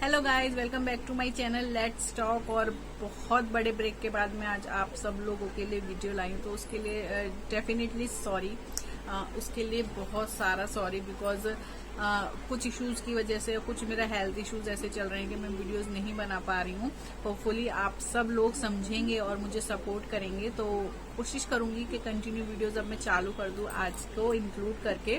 Hello guys, welcome back to my channel let's talk. और बहुत बड़े ब्रेक के बाद मैं आज आप सब लोगों के लिए वीडियो लाई हूँ, तो उसके लिए डेफिनेटली सॉरी। उसके लिए बहुत सारा सॉरी, बिकॉज कुछ इश्यूज की वजह से, कुछ मेरा हेल्थ इश्यूज ऐसे चल रहे हैं कि मैं वीडियोस नहीं बना पा रही हूँ। होपफुली आप सब लोग समझेंगे और मुझे सपोर्ट करेंगे, तो कोशिश करूंगी कि कंटिन्यू वीडियोस अब मैं चालू कर दूं आज को इंक्लूड करके।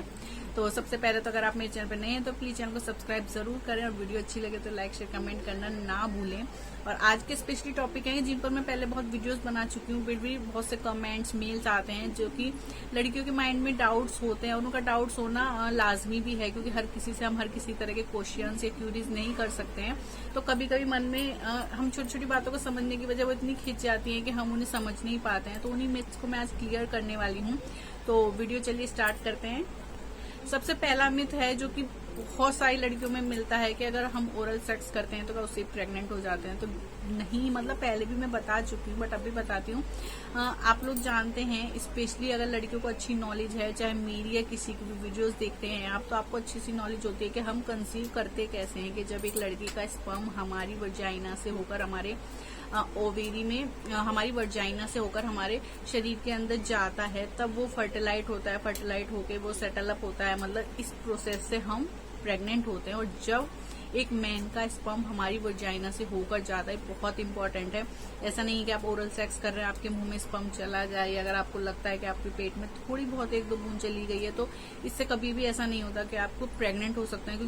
तो सबसे पहले तो अगर आप मेरे चैनल पर नए हैं तो प्लीज चैनल को सब्सक्राइब जरूर करें, और वीडियो अच्छी लगे तो लाइक शेयर कमेंट करना ना भूलें। और आज के स्पेशली टॉपिक हैं जिन पर मैं पहले बहुत वीडियोस बना चुकी हूँ, फिर भी बहुत से कमेंट्स मेल्स आते हैं जो कि लड़कियों के माइंड में डाउट्स होते हैं, और उनका डाउट्स होना लाजमी भी है, क्योंकि हर किसी से हम हर किसी तरह के क्वेश्चंस या क्यूरीज नहीं कर सकते हैं। तो कभी कभी मन में हम छोटी छोटी बातों को समझने की वजह वो इतनी खिंच जाती है कि हम उन्हें समझ नहीं पाते हैं। तो उन्हीं मिथ्स को मैं आज क्लियर करने वाली हूँ। तो वीडियो चलिए स्टार्ट करते हैं। सबसे पहला मिथ है जो कि बहुत सारी लड़कियों में मिलता है कि अगर हम ओरल सेक्स करते हैं तो क्या उससे प्रेग्नेंट हो जाते हैं। तो नहीं, मतलब पहले भी मैं बता चुकी हूँ बट अभी बताती हूँ। आप लोग जानते हैं, स्पेशली अगर लड़कियों को अच्छी नॉलेज है, चाहे मेरी या किसी की भी वीडियोस देखते हैं आप, तो आपको अच्छी सी नॉलेज होती है कि हम कंसीव करते कैसे हैं। कि जब एक लड़की का स्पर्म हमारी वजाइना से होकर हमारे ओवेरी में, हमारी वर्जाइना से होकर हमारे शरीर के अंदर जाता है, तब वो फर्टिलाइट होता है। फर्टिलाइट होके वो सेटल अप होता है, मतलब इस प्रोसेस से हम प्रेग्नेंट होते हैं। और जब एक मैन का स्पर्म हमारी वर्जाइना से होकर जाता है, बहुत इंपॉर्टेंट है। ऐसा नहीं है कि आप ओरल सेक्स कर रहे हैं आपके मुंह में स्पर्म चला जाए, अगर आपको लगता है कि आपके पेट में थोड़ी बहुत एक दो बूंद चली गई है, तो इससे कभी भी ऐसा नहीं होता कि आपको प्रेग्नेंट हो सकते हैं।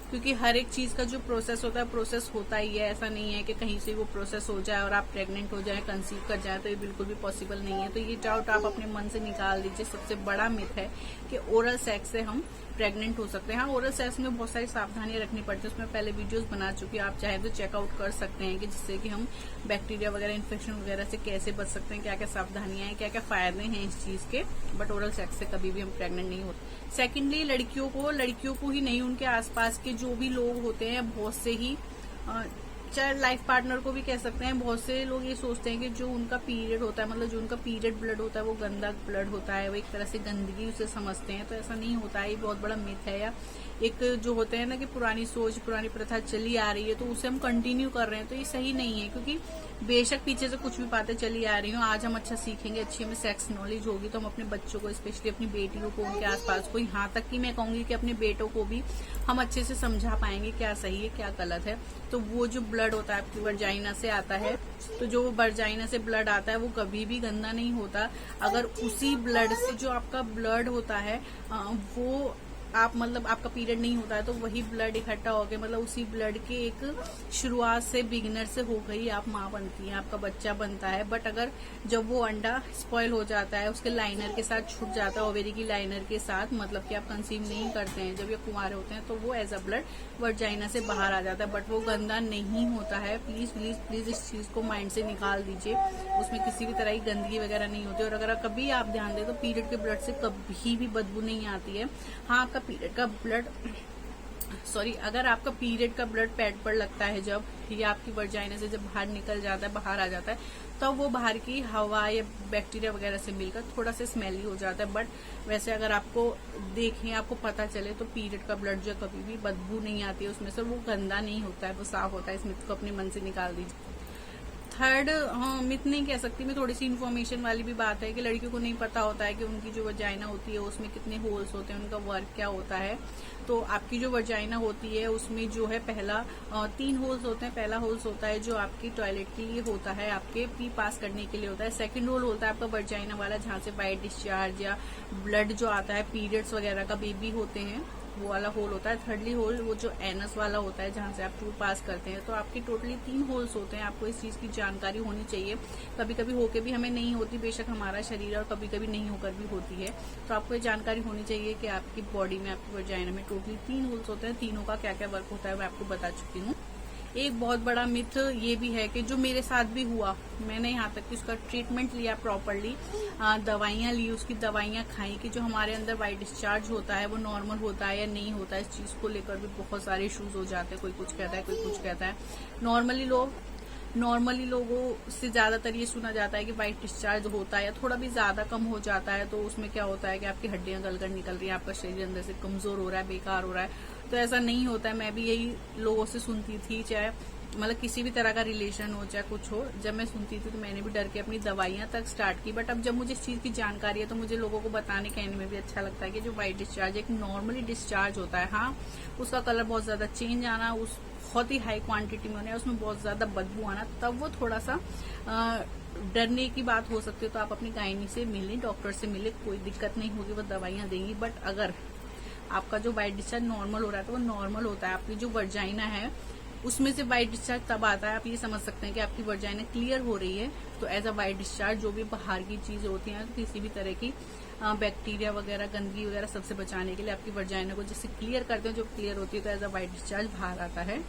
क्योंकि हर एक चीज का जो प्रोसेस होता ही है। ऐसा नहीं है कि कहीं से वो प्रोसेस हो जाए और आप प्रेग्नेंट हो जाए, कंसीव कर जाए, तो ये बिल्कुल भी पॉसिबल नहीं है। तो ये डाउट आप अपने मन से निकाल दीजिए। सबसे बड़ा मिथ है कि ओरल सेक्स से हम प्रेग्नेंट हो सकते हैं। हाँ, ओरल सेक्स में बहुत सारी सावधानियां रखनी पड़ती है, उसमें पहले वीडियोस बना चुकी है, आप चाहे तो चेकआउट कर सकते हैं कि जिससे कि हम बैक्टीरिया वगैरह, इन्फेक्शन वगैरह से कैसे बच सकते हैं, क्या क्या सावधानियां हैं, क्या क्या फायदे हैं इस चीज के। बट ओरल सेक्स से कभी भी हम प्रेग्नेंट नहीं होते। सेकेंडली, लड़कियों को ही नहीं, उनके आसपास के जो भी लोग होते हैं, बहुत से ही चाहे लाइफ पार्टनर को भी कह सकते हैं, बहुत से लोग ये सोचते हैं कि जो उनका पीरियड होता है, मतलब जो उनका पीरियड ब्लड होता है, वो गंदा ब्लड होता है, वो एक तरह से गंदगी उसे समझते हैं। तो ऐसा नहीं होता है, ये बहुत बड़ा मिथ है। या एक जो होते हैं ना कि पुरानी सोच, पुरानी प्रथा चली आ रही है तो उसे हम कंटिन्यू कर रहे हैं, तो ये सही नहीं है। क्योंकि बेशक पीछे से कुछ भी बातें चली आ रही हो, आज हम अच्छा सीखेंगे, अच्छी हमें सेक्स नॉलेज होगी, तो हम अपने बच्चों को, स्पेशली अपनी बेटियों को, उनके आसपास को, यहाँ तक कि मैं कहूंगी कि अपने बेटों को भी हम अच्छे से समझा पाएंगे क्या सही है क्या गलत है। तो वो जो ब्लड होता है आपकी वर्जाइना से आता है, तो जो वर्जाइना से ब्लड आता है वो कभी भी गंदा नहीं होता। अगर उसी ब्लड से, जो आपका ब्लड होता है वो आप, मतलब आपका पीरियड नहीं होता है, तो वही ब्लड इकट्ठा हो गया, मतलब उसी ब्लड के एक शुरुआत से, बिगिनर से हो गई आप माँ बनती है, आपका बच्चा बनता है। बट अगर जब वो अंडा स्पॉइल हो जाता है, उसके लाइनर के साथ छूट जाता है, ओवेरी की लाइनर के साथ, मतलब कि आप कंसीव नहीं करते हैं, जब ये कुंवारे होते हैं, तो वो एज अ ब्लड वर्जाइना से बाहर आ जाता है। बट वो गंदा नहीं होता है। प्लीज प्लीज प्लीज इस चीज को माइंड से निकाल दीजिए, उसमें किसी भी तरह की गंदगी वगैरह नहीं होती। और अगर कभी आप ध्यान दें तो पीरियड के ब्लड से कभी भी बदबू नहीं आती है। हाँ, आपका पीरियड का ब्लड अगर आपका पीरियड का ब्लड पैड पर लगता है, जब ये आपकी वर्जाइना से जब बाहर निकल जाता है, बाहर आ जाता है, तब तो वो बाहर की हवा या बैक्टीरिया वगैरह से मिलकर थोड़ा सा स्मेली हो जाता है। बट वैसे अगर आपको देखें, आपको पता चले, तो पीरियड का ब्लड जो कभी भी बदबू नहीं आती है उसमें से, वो गंदा नहीं होता है, वो साफ होता है। इस मिथ को अपने मन से निकाल दीजिए। थर्ड, हाँ, मिथ नहीं कह सकती मैं, थोड़ी सी इन्फॉर्मेशन वाली भी बात है कि लड़कियों को नहीं पता होता है कि उनकी जो वजाइना होती है उसमें कितने होल्स होते हैं, उनका वर्क क्या होता है। तो आपकी जो वजाइना होती है उसमें जो है पहला 3 होल्स होते हैं। पहला होल्स होता है जो आपकी टॉयलेट के लिए होता है, आपके पी पास करने के लिए होता है। सेकंड होल होता है आपका वजाइना वाला, जहाँ से वाइट डिस्चार्ज या ब्लड जो आता है, पीरियड्स वगैरह का बेबी होते हैं, वो वाला होल होता है। थर्डली होल वो जो एनस वाला होता है, जहाँ से आप टू पास करते हैं। तो आपकी टोटली 3 होल्स होते हैं। आपको इस चीज की जानकारी होनी चाहिए। कभी कभी होके भी हमें नहीं होती, बेशक हमारा शरीर, और कभी कभी नहीं होकर भी होती है। तो आपको ये जानकारी होनी चाहिए कि आपकी बॉडी में, आपकी वर्जाइना में टोटली 3 होल्स होते हैं। तीनों का क्या क्या वर्क होता है मैं आपको बता चुकी हूँ। एक बहुत बड़ा मिथ ये भी है कि जो मेरे साथ भी हुआ, मैंने यहाँ तक कि उसका ट्रीटमेंट लिया प्रॉपरली, दवाइयाँ ली, उसकी दवाइयाँ खाई, कि जो हमारे अंदर वाइट डिस्चार्ज होता है वो नॉर्मल होता है या नहीं होता है। इस चीज को लेकर भी बहुत सारे इश्यूज हो जाते हैं। कोई कुछ कहता है, कोई कुछ कहता है। नॉर्मली लोगों से ज्यादातर ये सुना जाता है कि वाइट डिस्चार्ज होता है, या थोड़ा भी ज्यादा कम हो जाता है, तो उसमें क्या होता है कि आपकी हड्डियां गलकर निकल रही है, आपका शरीर अंदर से कमजोर हो रहा है, बेकार हो रहा है। तो ऐसा नहीं होता है। मैं भी यही लोगों से सुनती थी, चाहे मतलब किसी भी तरह का रिलेशन हो चाहे कुछ हो, जब मैं सुनती थी तो मैंने भी डर के अपनी दवाइयां तक स्टार्ट की। बट अब जब मुझे इस चीज की जानकारी है तो मुझे लोगों को बताने कहने में भी अच्छा लगता है कि जो वाइट डिस्चार्ज एक नॉर्मली डिस्चार्ज होता है, हाँ उसका कलर बहुत ज्यादा चेंज आना, उस बहुत ही हाई क्वांटिटी में होना, उसमें बहुत ज्यादा बदबू आना, तब वो थोड़ा सा डरने की बात हो सकती है। तो आप अपनी गायनी से मिले, डॉक्टर से मिले, कोई दिक्कत नहीं होगी, वो दवाइयां देंगी। बट अगर आपका जो वाइट डिस्चार्ज नॉर्मल हो रहा है तो वो नॉर्मल होता है। आपकी जो वर्जाइना है उसमें से वाइट डिस्चार्ज तब आता है, आप ये समझ सकते हैं कि आपकी वर्जाइना क्लियर हो रही है। तो एज अ वाइट डिस्चार्ज जो भी बाहर की चीज होती है, किसी भी तरह की बैक्टीरिया वगैरह, गंदगी वगैरह, सबसे बचाने के लिए आपकी वर्जाइना को जैसे क्लियर करते हैं, जो क्लियर होती है तो एज अ वाइट डिस्चार्ज बाहर आता है।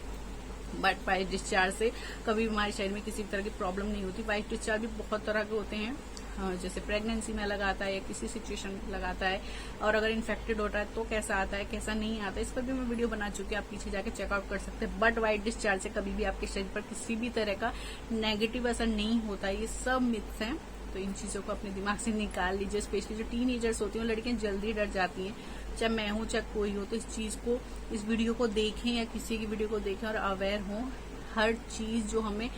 बट वाइट डिस्चार्ज से कभी भी हमारे शरीर में किसी भी तरह की प्रॉब्लम नहीं होती। वाइट डिस्चार्ज भी बहुत तरह के होते हैं, जैसे प्रेगनेंसी में लगाता है या किसी सिचुएशन में लगाता है, और अगर इन्फेक्टेड होता है तो कैसा आता है, कैसा नहीं आता है, इस पर भी मैं वीडियो बना चुकी हूँ, आप पीछे जाके चेकआउट कर सकते हैं। बट वाइट डिस्चार्ज से कभी भी आपके शरीर पर किसी भी तरह का नेगेटिव असर नहीं होता है। ये सब मिथ्स हैं, तो इन चीजों को अपने दिमाग से निकाल लीजिए। स्पेशली जो टीनेजर्स होती हैं, लड़कियां जल्दी डर जाती हैं, चाहे मैं हूं चाहे कोई हो, तो इस चीज को, इस वीडियो को देखें या किसी की वीडियो को देखें और अवेयर हों। हर चीज जो हमें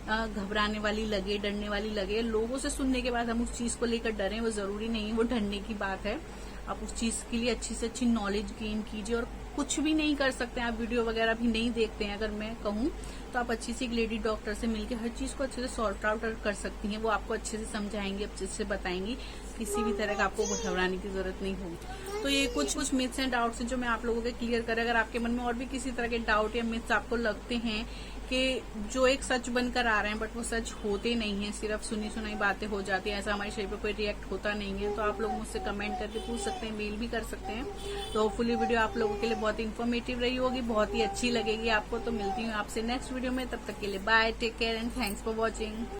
घबराने वाली लगे, डरने वाली लगे, लोगों से सुनने के बाद हम उस चीज को लेकर डरें, वो जरूरी नहीं है, वो डरने की बात है। आप उस चीज के लिए अच्छी से अच्छी नॉलेज गेन कीजिए। और कुछ भी नहीं कर सकते हैं आप, वीडियो वगैरह भी नहीं देखते हैं अगर मैं कहूँ तो आप अच्छी सी एक लेडी डॉक्टर से मिलकर हर चीज को अच्छे से सॉर्ट आउट कर सकती हैं। वो आपको अच्छे से समझाएंगे, अच्छे से बताएंगी, किसी भी तरह का आपको घबराने की जरूरत नहीं होगी। तो ये कुछ मिथ्स एंड डाउट्स हैं जो मैं आप लोगों के क्लियर करें। अगर आपके मन में और भी किसी तरह के डाउट या मिथ्स आपको लगते हैं कि जो एक सच बनकर आ रहे हैं बट वो सच होते नहीं है, सिर्फ सुनी सुनाई बातें हो जाती है, ऐसा हमारे शरीर पर कोई रिएक्ट होता नहीं है, तो आप लोग मुझसे कमेंट करके पूछ सकते हैं, मेल भी कर सकते हैं। तो होपफुली वीडियो आप लोगों के लिए बहुत ही इन्फॉर्मेटिव रही होगी, बहुत ही अच्छी लगेगी आपको। तो मिलती हूँ आपसे नेक्स्ट वीडियो में, तब तक के लिए bye, take care and thanks for watching.